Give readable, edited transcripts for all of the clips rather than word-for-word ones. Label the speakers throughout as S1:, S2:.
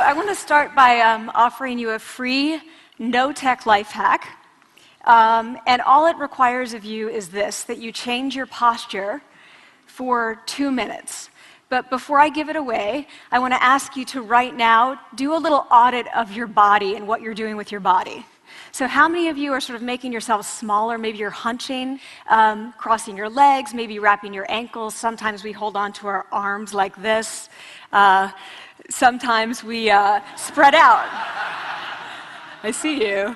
S1: I want to start by offering you a free, no-tech life hack. And all it requires of you is this, that you change your posture for 2 minutes. But before I give it away, I want to ask you to right now do a little audit of your body and what you're doing with your body. So how many of you are sort of making yourselves smaller? Maybe you're hunching, crossing your legs, maybe wrapping your ankles. Sometimes we hold on to our arms like this. Sometimes we spread out. I see you.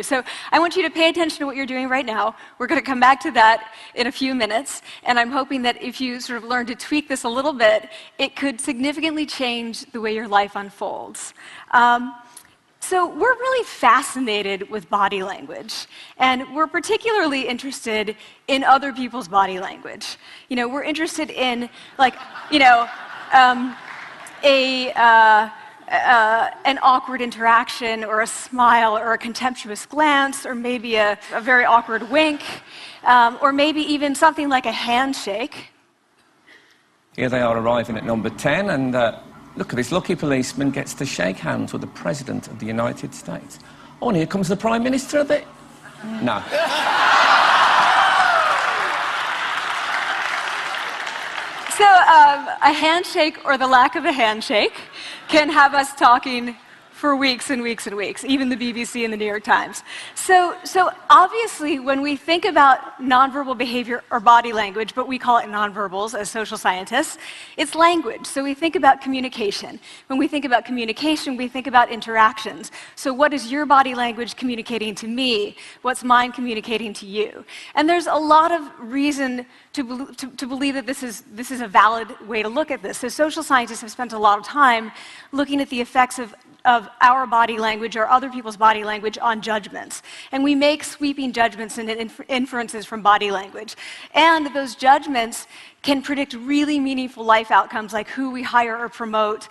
S1: So I want you to pay attention to what you're doing right now. We're going to come back to that in a few minutes, and I'm hoping that if you sort of learn to tweak this a little bit, it could significantly change the way your life unfolds. So we're really fascinated with body language, and we're particularly interested in other people's body language. You know, we're interested in, like, you know, an awkward interaction, or a smile, or a contemptuous glance, or maybe a very awkward wink, or maybe even something like a handshake.
S2: Here they are arriving at number 10, and look at this lucky policeman gets to shake hands with the President of the United States. Oh, and here comes the Prime Minister of the... No.
S1: So a handshake, or the lack of a handshake, can have us talking for weeks and weeks and weeks, even the BBC and the New York Times. So obviously, when we think about nonverbal behavior or body language, but we call it nonverbals as social scientists, it's language. So we think about communication. When we think about communication, we think about interactions. So what is your body language communicating to me? What's mine communicating to you? And there's a lot of reason to believe that this is a valid way to look at this. So social scientists have spent a lot of time looking at the effects of our body language or other people's body language on judgments. And we make sweeping judgments and inferences from body language. And those judgments can predict really meaningful life outcomes, like who we hire or promote,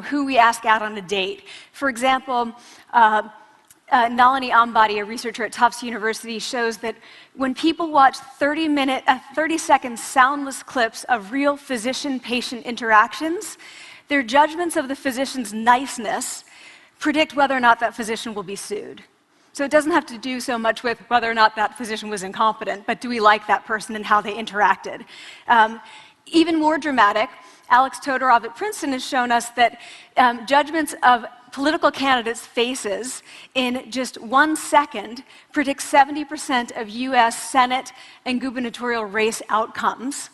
S1: who we ask out on a date. For example, Nalini Ambady, a researcher at Tufts University, shows that when people watch 30-second soundless clips of real physician-patient interactions, their judgments of the physician's niceness predict whether or not that physician will be sued. So it doesn't have to do so much with whether or not that physician was incompetent, but do we like that person and how they interacted? Even more dramatic, Alex Todorov at Princeton has shown us that judgments of political candidates' faces in just 1 second predict 70% of US Senate and gubernatorial race outcomes.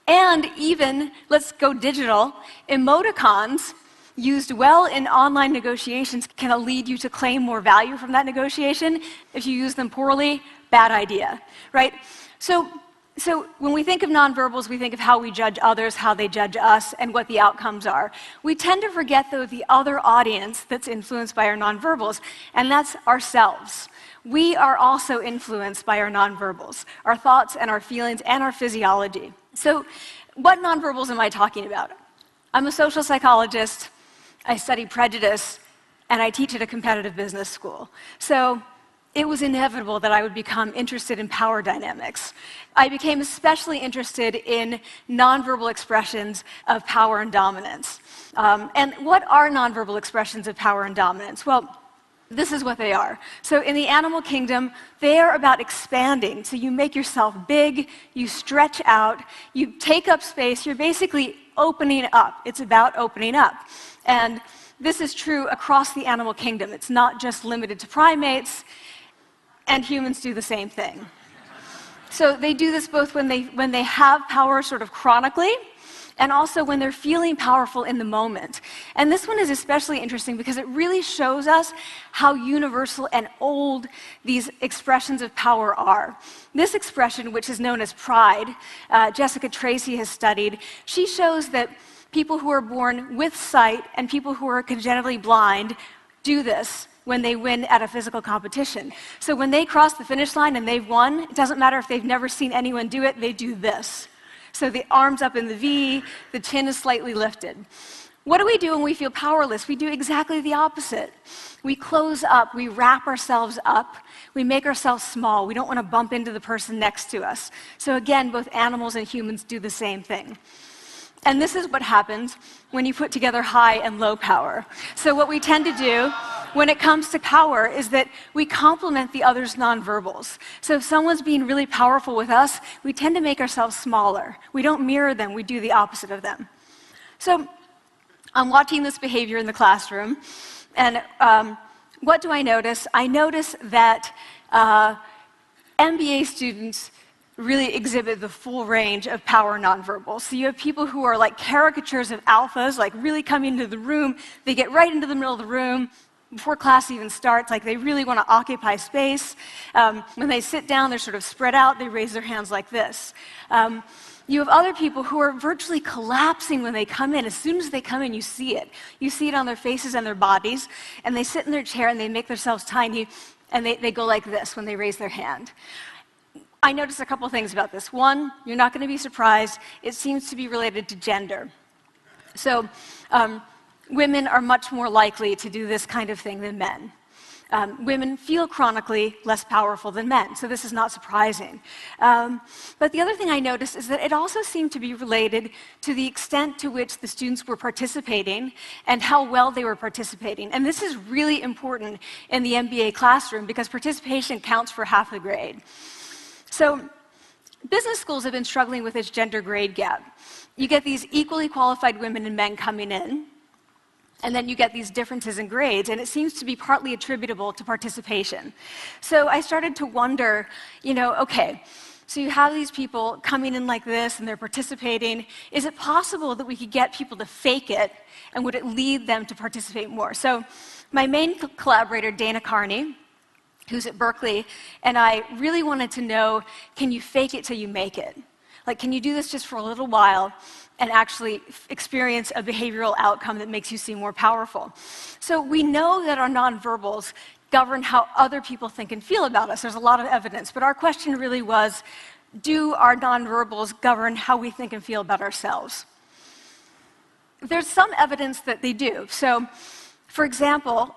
S1: And even, let's go digital, emoticons used well in online negotiations can lead you to claim more value from that negotiation. If you use them poorly, bad idea, right? So when we think of nonverbals, we think of how we judge others, how they judge us, and what the outcomes are. We tend to forget, though, the other audience that's influenced by our nonverbals, and that's ourselves. We are also influenced by our nonverbals, our thoughts and our feelings and our physiology. So what nonverbals am I talking about? I'm a social psychologist, I study prejudice, and I teach at a competitive business school. So it was inevitable that I would become interested in power dynamics. I became especially interested in nonverbal expressions of power and dominance. And what are nonverbal expressions of power and dominance? Well, this is what they are. So in the animal kingdom, they are about expanding. So you make yourself big, you stretch out, you take up space, you're basically opening up. It's about opening up. And this is true across the animal kingdom. It's not just limited to primates, and humans do the same thing. So they do this both when they have power sort of chronically, and also when they're feeling powerful in the moment. And this one is especially interesting because it really shows us how universal and old these expressions of power are. This expression, which is known as pride, Jessica Tracy has studied, she shows that people who are born with sight and people who are congenitally blind do this when they win at a physical competition. So when they cross the finish line and they've won, it doesn't matter if they've never seen anyone do it, they do this. So the arms up in the V, the chin is slightly lifted. What do we do when we feel powerless? We do exactly the opposite. We close up, we wrap ourselves up, we make ourselves small. We don't want to bump into the person next to us. So again, both animals and humans do the same thing. And this is what happens when you put together high and low power. So what we tend to do when it comes to power is that we complement the other's nonverbals. So if someone's being really powerful with us, we tend to make ourselves smaller. We don't mirror them, we do the opposite of them. So I'm watching this behavior in the classroom, and what do I notice? I notice that MBA students really exhibit the full range of power nonverbals. So you have people who are like caricatures of alphas, like really coming into the room, they get right into the middle of the room before class even starts, like they really want to occupy space. When they sit down, they're sort of spread out, they raise their hands like this. You have other people who are virtually collapsing when they come in. As soon as they come in, you see it. You see it on their faces and their bodies, and they sit in their chair and they make themselves tiny, and they go like this when they raise their hand. I noticed a couple things about this. One, you're not going to be surprised, it seems to be related to gender. So women are much more likely to do this kind of thing than men. Women feel chronically less powerful than men, so this is not surprising. But the other thing I noticed is that it also seemed to be related to the extent to which the students were participating and how well they were participating. And this is really important in the MBA classroom because participation counts for half the grade. So business schools have been struggling with this gender grade gap. You get these equally qualified women and men coming in, and then you get these differences in grades, and it seems to be partly attributable to participation. So I started to wonder, okay, so you have these people coming in like this, and they're participating. Is it possible that we could get people to fake it, and would it lead them to participate more? So my main collaborator, Dana Carney, who's at Berkeley, and I really wanted to know, can you fake it till you make it? Like, can you do this just for a little while and actually experience a behavioral outcome that makes you seem more powerful? So we know that our nonverbals govern how other people think and feel about us. There's a lot of evidence, but our question really was, do our nonverbals govern how we think and feel about ourselves? There's some evidence that they do. So, for example,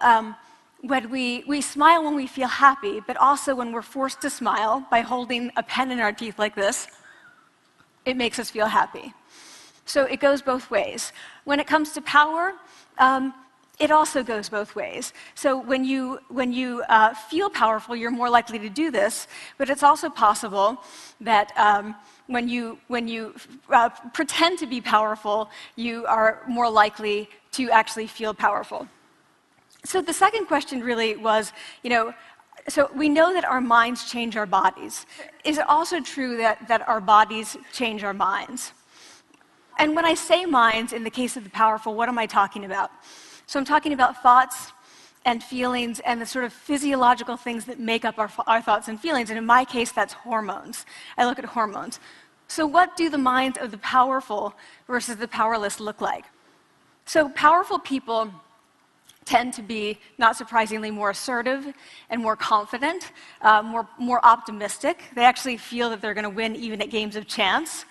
S1: when we smile when we feel happy, but also when we're forced to smile by holding a pen in our teeth like this, it makes us feel happy. So it goes both ways. When it comes to power, it also goes both ways. So when you feel powerful, you're more likely to do this, but it's also possible that when you pretend to be powerful, you are more likely to actually feel powerful. So the second question really was, so we know that our minds change our bodies. Is it also true that our bodies change our minds? And when I say minds, in the case of the powerful, what am I talking about? So I'm talking about thoughts and feelings and the sort of physiological things that make up our thoughts and feelings. And in my case, that's hormones. I look at hormones. So what do the minds of the powerful versus the powerless look like? So powerful people tend to be, not surprisingly, more assertive and more confident, more optimistic. They actually feel that they're going to win even at games of chance.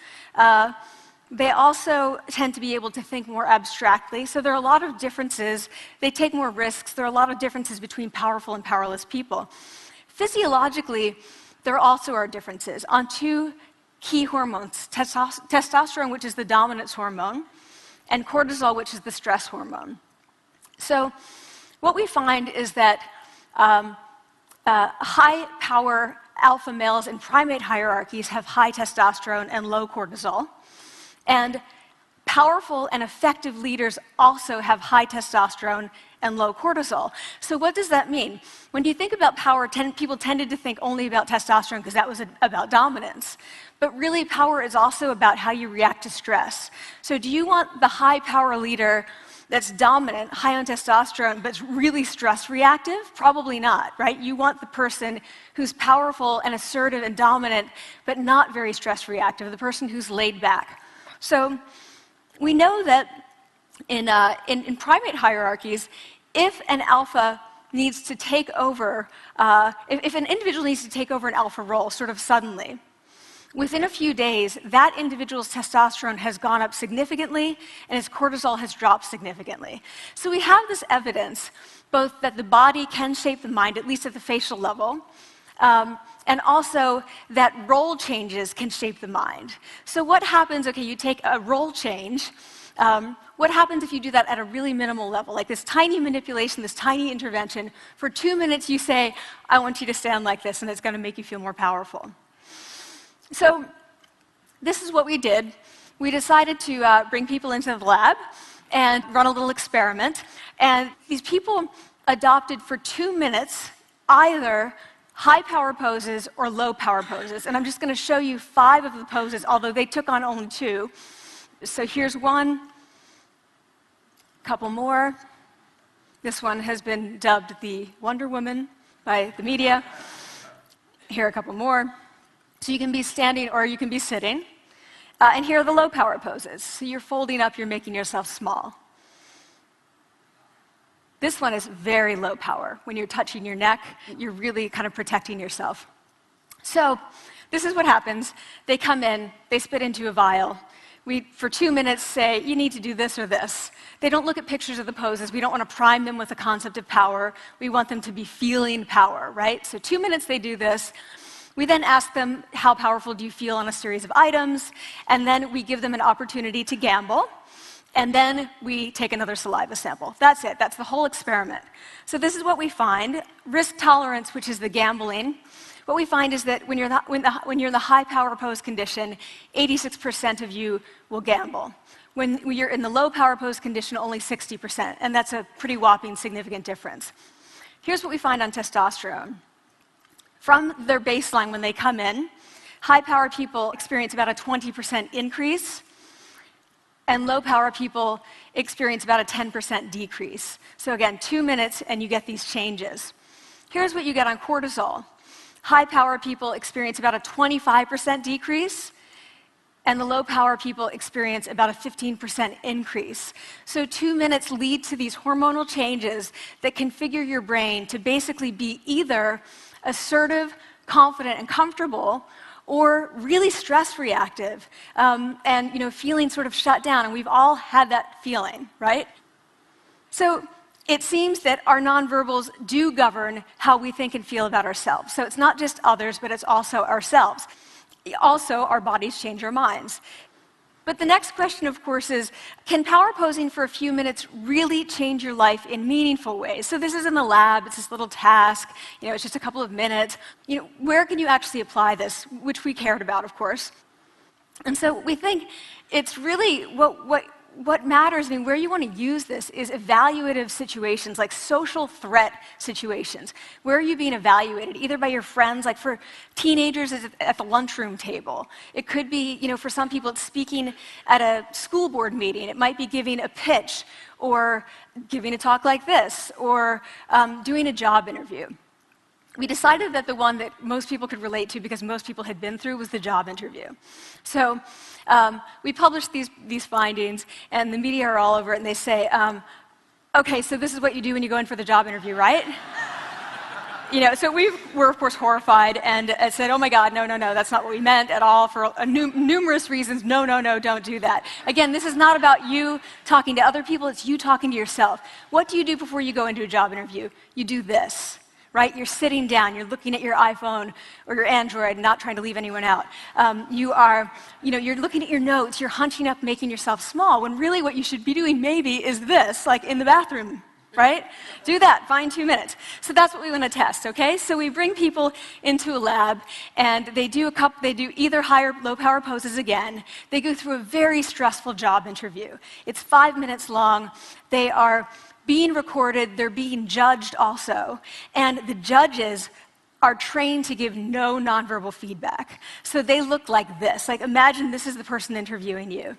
S1: They also tend to be able to think more abstractly. So there are a lot of differences. They take more risks. There are a lot of differences between powerful and powerless people. Physiologically, there also are differences on two key hormones, testosterone, which is the dominance hormone, and cortisol, which is the stress hormone. So what we find is that high-power alpha males in primate hierarchies have high testosterone and low cortisol. And powerful and effective leaders also have high testosterone and low cortisol. So what does that mean? When you think about power, people tended to think only about testosterone because that was about dominance. But really, power is also about how you react to stress. So do you want the high-power leader that's dominant, high on testosterone, but really stress reactive? Probably not, right? You want the person who's powerful and assertive and dominant, but not very stress reactive, the person who's laid back. So we know that in primate hierarchies, if an alpha needs to take over, if an individual needs to take over an alpha role sort of suddenly, within a few days, that individual's testosterone has gone up significantly and his cortisol has dropped significantly. So we have this evidence, both that the body can shape the mind, at least at the facial level, and also that role changes can shape the mind. So what happens, okay, you take a role change, what happens if you do that at a really minimal level, like this tiny manipulation, this tiny intervention? For 2 minutes you say, I want you to stand like this, and it's going to make you feel more powerful. So this is what we did. We decided to bring people into the lab and run a little experiment, and these people adopted for 2 minutes either high power poses or low power poses. And I'm just going to show you 5 of the poses, although they took on only 2. So here's one, couple more. This one has been dubbed the Wonder Woman by the media. Here are a couple more. So you can be standing or you can be sitting. And here are the low power poses. So you're folding up, you're making yourself small. This one is very low power. When you're touching your neck, you're really kind of protecting yourself. So this is what happens. They come in, they spit into a vial. We, for 2 minutes, say, you need to do this or this. They don't look at pictures of the poses. We don't want to prime them with the concept of power. We want them to be feeling power, right? So 2 minutes they do this. We then ask them, how powerful do you feel on a series of items? And then we give them an opportunity to gamble. And then we take another saliva sample. That's it. That's the whole experiment. So this is what we find. Risk tolerance, which is the gambling. What we find is that when you're in the high power pose condition, 86% of you will gamble. When you're in the low power pose condition, only 60%. And that's a pretty whopping significant difference. Here's what we find on testosterone. From their baseline when they come in, high power people experience about a 20% increase, and low power people experience about a 10% decrease. So again, 2 minutes and you get these changes. Here's what you get on cortisol. High power people experience about a 25% decrease, and the low power people experience about a 15% increase. So 2 minutes lead to these hormonal changes that configure your brain to basically be either assertive, confident, and comfortable, or really stress reactive, and feeling sort of shut down. And we've all had that feeling, right? So it seems that our nonverbals do govern how we think and feel about ourselves. So it's not just others, but it's also ourselves. Also, our bodies change our minds. But the next question, of course, is, can power posing for a few minutes really change your life in meaningful ways? So this is in the lab, it's this little task, it's just a couple of minutes. Where can you actually apply this, which we cared about, of course. And so we think it's really what matters, where you want to use this is evaluative situations, like social threat situations. Where are you being evaluated? Either by your friends, like for teenagers, it's at the lunchroom table. It could be, for some people, it's speaking at a school board meeting. It might be giving a pitch, or giving a talk like this, or doing a job interview. We decided that the one that most people could relate to, because most people had been through, was the job interview. So we published these findings, and the media are all over it, and they say, okay, so this is what you do when you go in for the job interview, right? So we were, of course, horrified and said, oh my God, no, that's not what we meant at all, for numerous reasons. No, don't do that. Again, this is not about you talking to other people, it's you talking to yourself. What do you do before you go into a job interview? You do this. Right? You're sitting down, you're looking at your iPhone or your Android, not trying to leave anyone out. You're looking at your notes, you're hunching up, making yourself small, when really what you should be doing maybe is this, like in the bathroom, right? Do that, find 2 minutes. So that's what we want to test, okay? So we bring people into a lab, and they do either high or low power poses again. They go through a very stressful job interview. It's 5 minutes long. They are being recorded, they're being judged also, and the judges are trained to give no nonverbal feedback. So they look like this. Like, imagine this is the person interviewing you.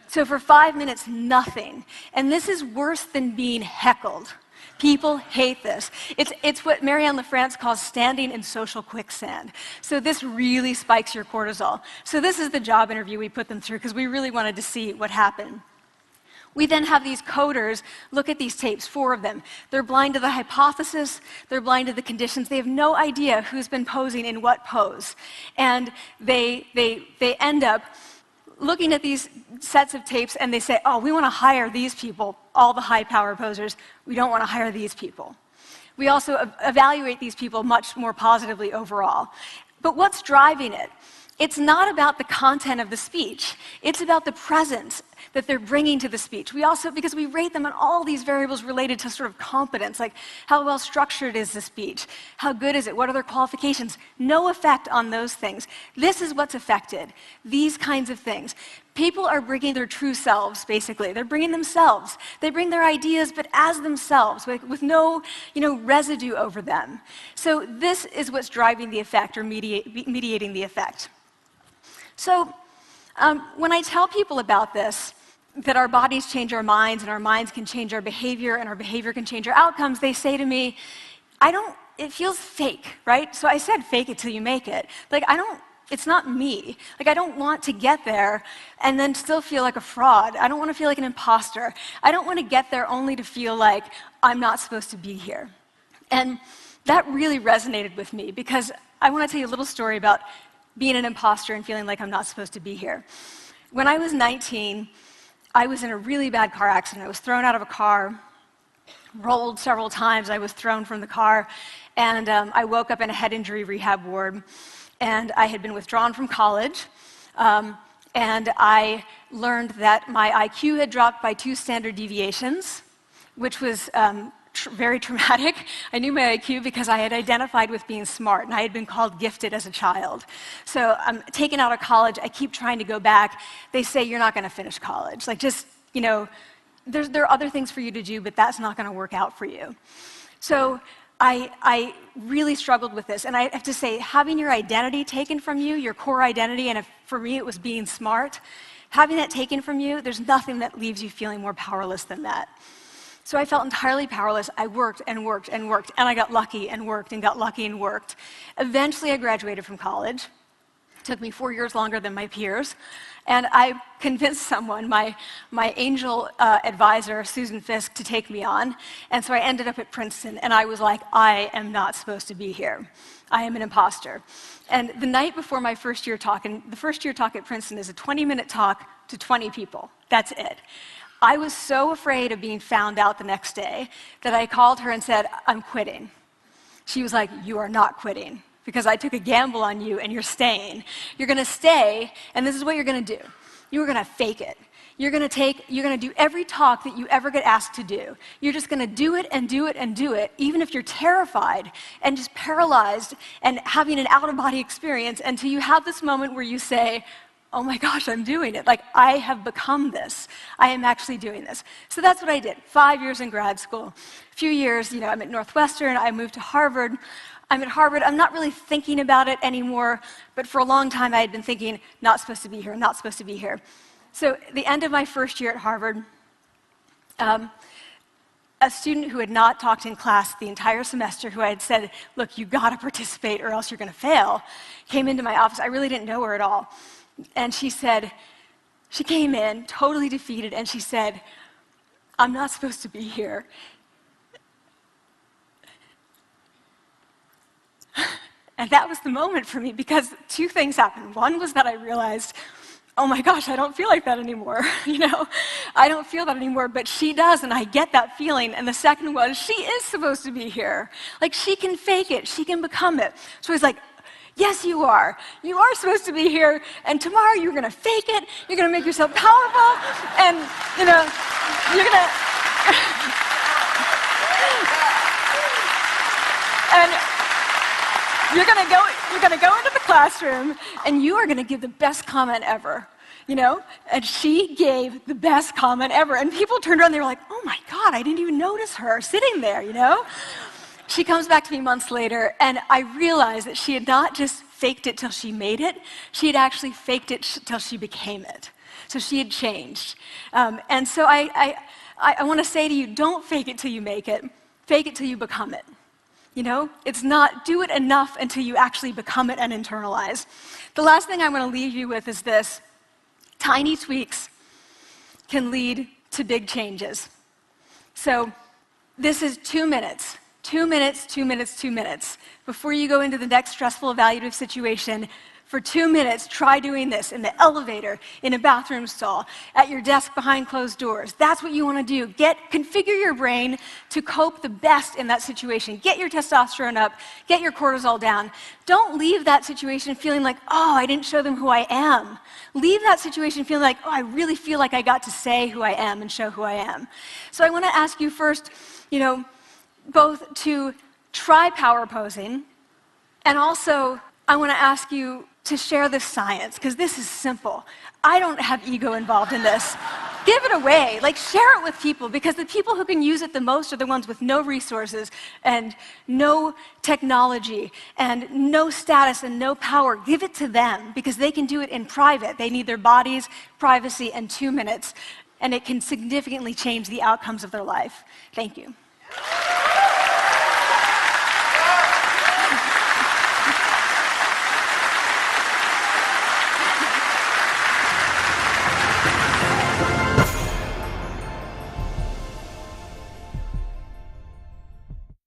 S1: So for 5 minutes, nothing. And this is worse than being heckled. People hate this. It's what Marianne LaFrance calls standing in social quicksand. So this really spikes your cortisol. So this is the job interview we put them through, because we really wanted to see what happened. We then have these coders look at these tapes, 4 of them. They're blind to the hypothesis, they're blind to the conditions. They have no idea who's been posing in what pose. And they end up looking at these sets of tapes, and they say, oh, we want to hire these people, all the high power posers. We don't want to hire these people. We also evaluate these people much more positively overall. But what's driving it? It's not about the content of the speech. It's about the presence that they're bringing to the speech. We also, because we rate them on all these variables related to sort of competence, like how well structured is the speech? How good is it? What are their qualifications? No effect on those things. This is what's affected, these kinds of things. People are bringing their true selves, basically. They're bringing themselves. They bring their ideas, but as themselves, with no, residue over them. So this is what's driving the effect or mediating the effect. So when I tell people about this, that our bodies change our minds, and our minds can change our behavior, and our behavior can change our outcomes, they say to me, it feels fake, right? So I said, fake it till you make it. Like, it's not me. Like, I don't want to get there and then still feel like a fraud. I don't want to feel like an imposter. I don't want to get there only to feel like I'm not supposed to be here. And that really resonated with me, because I want to tell you a little story about being an imposter and feeling like I'm not supposed to be here. When I was 19, I was in a really bad car accident. I was thrown out of a car, rolled several times. I was thrown from the car, and I woke up in a head injury rehab ward. And I had been withdrawn from college, and I learned that my IQ had dropped by 2 standard deviations, which was very traumatic. I knew my IQ because I had identified with being smart, and I had been called gifted as a child. So I'm taken out of college. I keep trying to go back. They say, you're not going to finish college. Like, just, there are other things for you to do, but that's not going to work out for you. So I really struggled with this, and I have to say, having your identity taken from you, your core identity, and for me it was being smart, having that taken from you, there's nothing that leaves you feeling more powerless than that. So I felt entirely powerless. I worked and worked and worked, and I got lucky and worked and got lucky and worked. Eventually I graduated from college. It took me 4 years longer than my peers. And I convinced someone, my angel advisor, Susan Fisk, to take me on. And so I ended up at Princeton, and I was like, I am not supposed to be here. I am an imposter. And the night before my first year talk, and the first year talk at Princeton is a 20-minute talk to 20 people. That's it. I was so afraid of being found out the next day that I called her and said, I'm quitting. She was like, you are not quitting, because I took a gamble on you and you're staying. You're going to stay, and this is what you're going to do. You're going to fake it. You're going to do every talk that you ever get asked to do. You're just going to do it and do it and do it, even if you're terrified and just paralyzed and having an out-of-body experience, until you have this moment where you say, oh my gosh, I'm doing it. Like, I have become this. I am actually doing this. So that's what I did. 5 years in grad school. A few years, I'm at Northwestern. I moved to Harvard. I'm at Harvard. I'm not really thinking about it anymore, but for a long time I had been thinking, not supposed to be here, not supposed to be here. So at the end of my first year at Harvard, a student who had not talked in class the entire semester, who I had said, look, you got to participate or else you're going to fail, came into my office. I really didn't know her at all. And she came in totally defeated, and she said, I'm not supposed to be here. And that was the moment for me, because 2 things happened. One was that I realized, oh my gosh, I don't feel like that anymore. I don't feel that anymore, but she does, and I get that feeling. And the second was, she is supposed to be here. Like, she can fake it, she can become it. So I was like, yes, you are. You are supposed to be here, and tomorrow you're going to fake it, you're going to make yourself powerful, and, you're going to... and you're going to go into the classroom, and you are going to give the best comment ever, And she gave the best comment ever, and people turned around, they were like, oh my God, I didn't even notice her sitting there, She comes back to me months later, and I realized that she had not just faked it till she made it, she had actually faked it till she became it. So she had changed. And so I want to say to you, don't fake it till you make it. Fake it till you become it. It's not do it enough until you actually become it and internalize. The last thing I want to leave you with is this. Tiny tweaks can lead to big changes. So this is 2 minutes. 2 minutes, 2 minutes, 2 minutes. Before you go into the next stressful evaluative situation, For 2 minutes, try doing this in the elevator, in a bathroom stall, at your desk behind closed doors. That's what you want to do. Configure your brain to cope the best in that situation. Get your testosterone up, get your cortisol down. Don't leave that situation feeling like, oh, I didn't show them who I am. Leave that situation feeling like, oh, I really feel like I got to say who I am and show who I am. So I want to ask you first, both to try power posing, and also I want to ask you to share this science, because this is simple. I don't have ego involved in this. Give it away, share it with people, because the people who can use it the most are the ones with no resources and no technology and no status and no power. Give it to them, because they can do it in private. They need their bodies, privacy, and 2 minutes, and it can significantly change the outcomes of their life. Thank you.